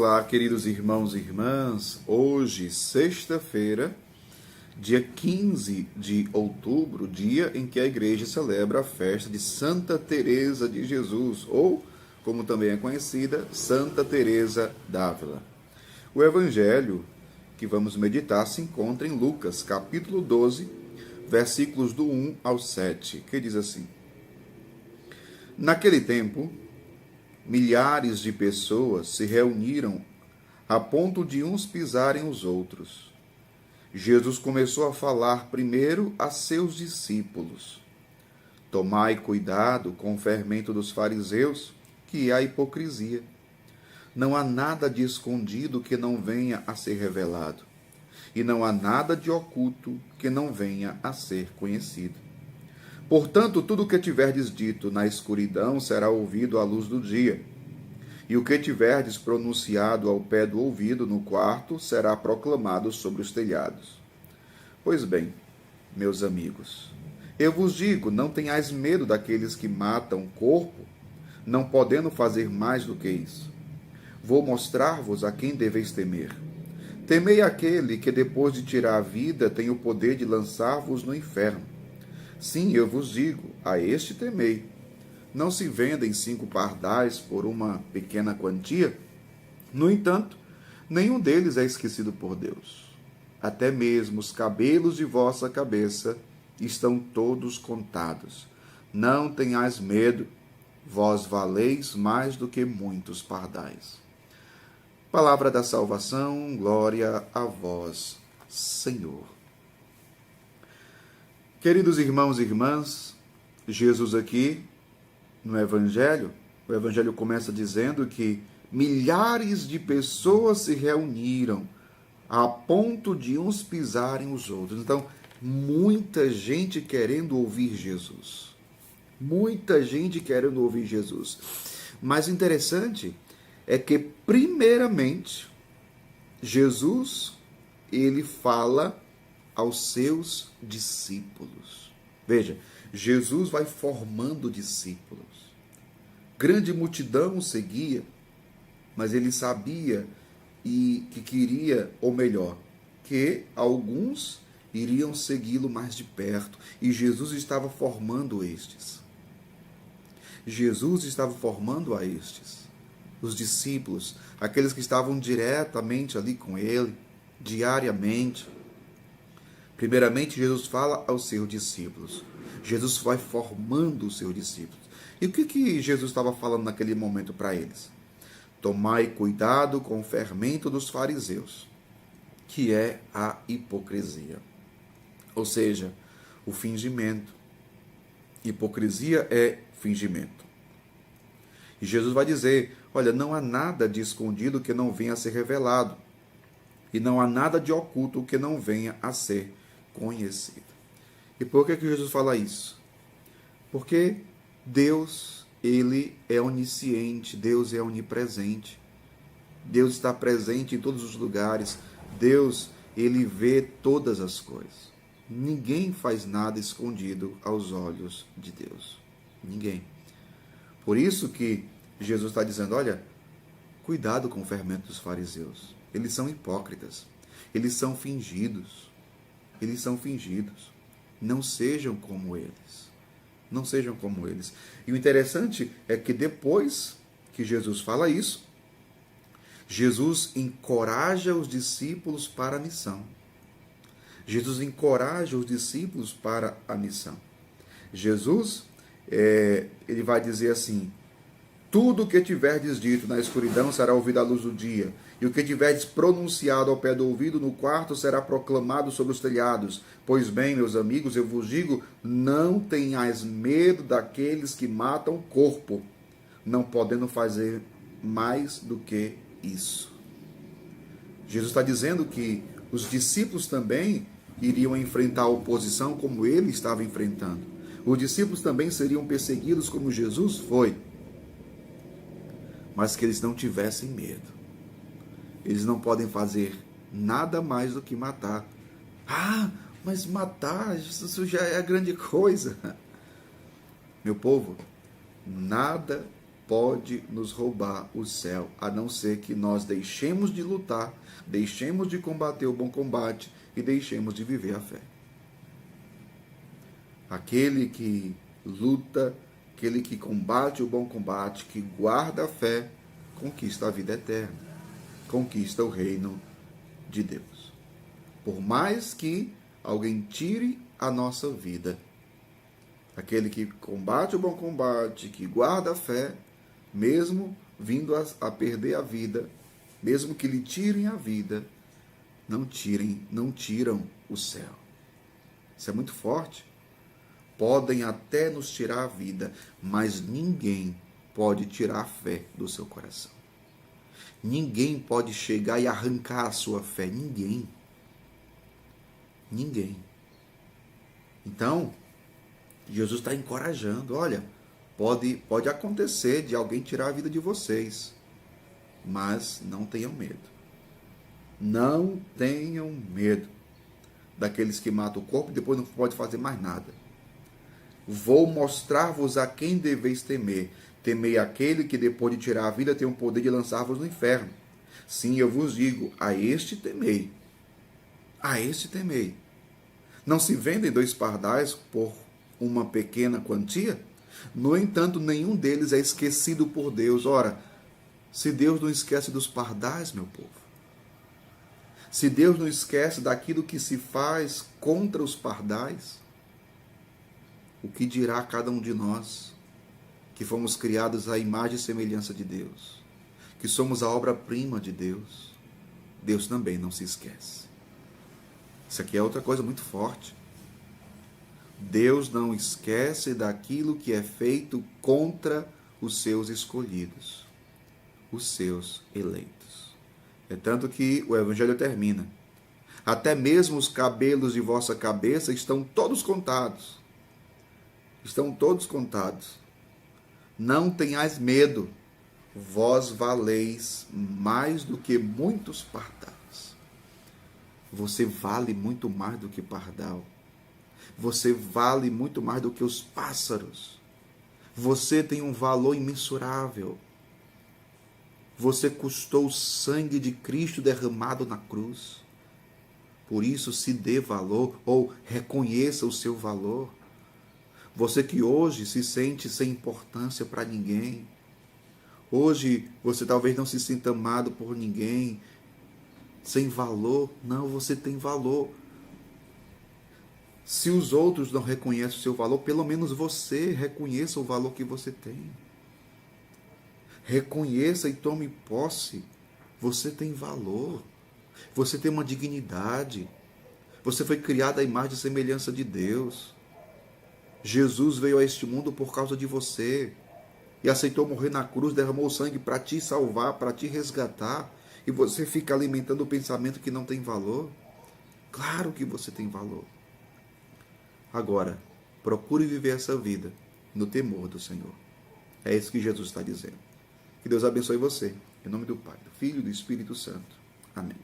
Olá, queridos irmãos e irmãs. Hoje, sexta-feira, dia 15 de outubro, dia em que a igreja celebra a festa de Santa Teresa de Jesus, ou, como também é conhecida, Santa Teresa d'Ávila. O evangelho que vamos meditar se encontra em Lucas, capítulo 12, versículos do 1 ao 7, que diz assim: Naquele tempo, milhares de pessoas se reuniram a ponto de uns pisarem os outros. Jesus começou a falar primeiro a seus discípulos: Tomai cuidado com o fermento dos fariseus, que é a hipocrisia. Não há nada de escondido que não venha a ser revelado, e não há nada de oculto que não venha a ser conhecido. Portanto, tudo o que tiverdes dito na escuridão será ouvido à luz do dia, e o que tiverdes pronunciado ao pé do ouvido no quarto será proclamado sobre os telhados. Pois bem, meus amigos, eu vos digo, não tenhais medo daqueles que matam o corpo, não podendo fazer mais do que isso. Vou mostrar-vos a quem deveis temer. Temei aquele que, depois de tirar a vida, tem o poder de lançar-vos no inferno. Sim, eu vos digo, a este temei. Não se vendem 5 pardais por uma pequena quantia? No entanto, nenhum deles é esquecido por Deus. Até mesmo os cabelos de vossa cabeça estão todos contados. Não tenhais medo, vós valeis mais do que muitos pardais. Palavra da salvação, glória a vós, Senhor. Queridos irmãos e irmãs, Jesus aqui no Evangelho, o Evangelho começa dizendo que milhares de pessoas se reuniram a ponto de uns pisarem os outros. Então, muita gente querendo ouvir Jesus. Muita gente querendo ouvir Jesus. Mas interessante é que, primeiramente, Jesus, ele fala aos seus discípulos. Veja, Jesus vai formando discípulos. Grande multidão o seguia, mas ele sabia e que queria, ou melhor, que alguns iriam segui-lo mais de perto. E Jesus estava formando estes. Jesus estava formando a estes, os discípulos, aqueles que estavam diretamente ali com ele, diariamente. Primeiramente, Jesus fala aos seus discípulos. Jesus vai formando os seus discípulos. E o que Jesus estava falando naquele momento para eles? Tomai cuidado com o fermento dos fariseus, que é a hipocrisia. Ou seja, o fingimento. Hipocrisia é fingimento. E Jesus vai dizer, olha, não há nada de escondido que não venha a ser revelado. E não há nada de oculto que não venha a ser conhecido. E por que Jesus fala isso? Porque Deus, ele é onisciente, Deus é onipresente. Deus está presente em todos os lugares. Deus, ele vê todas as coisas. Ninguém faz nada escondido aos olhos de Deus. Ninguém. Por isso que Jesus está dizendo, olha, cuidado com o fermento dos fariseus. Eles são hipócritas. Eles são fingidos. Eles são fingidos. Não sejam como eles. Não sejam como eles. E o interessante é que depois que Jesus fala isso, Jesus encoraja os discípulos para a missão. Jesus encoraja os discípulos para a missão. Jesus, ele vai dizer assim, tudo o que tiverdes dito na escuridão será ouvido à luz do dia, e o que tiverdes pronunciado ao pé do ouvido no quarto será proclamado sobre os telhados. Pois bem, meus amigos, eu vos digo, não tenhais medo daqueles que matam o corpo, não podendo fazer mais do que isso. Jesus está dizendo que os discípulos também iriam enfrentar a oposição como ele estava enfrentando. Os discípulos também seriam perseguidos como Jesus foi. Mas que eles não tivessem medo. Eles não podem fazer nada mais do que matar. Ah, mas matar, isso já é a grande coisa. Meu povo, nada pode nos roubar o céu, a não ser que nós deixemos de lutar, deixemos de combater o bom combate e deixemos de viver a fé. Aquele que luta, aquele que combate o bom combate, que guarda a fé, conquista a vida eterna, conquista o reino de Deus. Por mais que alguém tire a nossa vida, aquele que combate o bom combate, que guarda a fé, mesmo vindo a perder a vida, mesmo que lhe tirem a vida, não tiram o céu. Isso é muito forte. Podem até nos tirar a vida, mas ninguém pode tirar a fé do seu coração. Ninguém pode chegar e arrancar a sua fé. Ninguém. Ninguém. Então, Jesus está encorajando. Olha, pode acontecer de alguém tirar a vida de vocês, mas não tenham medo. Não tenham medo daqueles que matam o corpo e depois não pode fazer mais nada. Vou mostrar-vos a quem deveis temer. Temei aquele que depois de tirar a vida tem o poder de lançar-vos no inferno. Sim, eu vos digo, a este temei. A este temei. Não se vendem 2 pardais por uma pequena quantia? No entanto, nenhum deles é esquecido por Deus. Ora, se Deus não esquece dos pardais, meu povo, se Deus não esquece daquilo que se faz contra os pardais, o que dirá cada um de nós, que fomos criados à imagem e semelhança de Deus, que somos a obra-prima de Deus? Deus também não se esquece. Isso aqui é outra coisa muito forte. Deus não esquece daquilo que é feito contra os seus escolhidos, os seus eleitos. É tanto que o Evangelho termina: até mesmo os cabelos de vossa cabeça estão todos contados. Estão todos contados. Não tenhais medo, vós valeis mais do que muitos pardais. Você vale muito mais do que pardal. Você vale muito mais do que os pássaros. Você tem um valor imensurável. Você custou o sangue de Cristo derramado na cruz. Por isso, se dê valor ou reconheça o seu valor. Você que hoje se sente sem importância para ninguém. Hoje você talvez não se sinta amado por ninguém, sem valor. Não, você tem valor. Se os outros não reconhecem o seu valor, pelo menos você reconheça o valor que você tem. Reconheça e tome posse. Você tem valor. Você tem uma dignidade. Você foi criado à imagem e semelhança de Deus. Jesus veio a este mundo por causa de você e aceitou morrer na cruz, derramou o sangue para te salvar, para te resgatar, e você fica alimentando o pensamento que não tem valor? Claro que você tem valor. Agora, procure viver essa vida no temor do Senhor. É isso que Jesus está dizendo. Que Deus abençoe você. Em nome do Pai, do Filho e do Espírito Santo. Amém.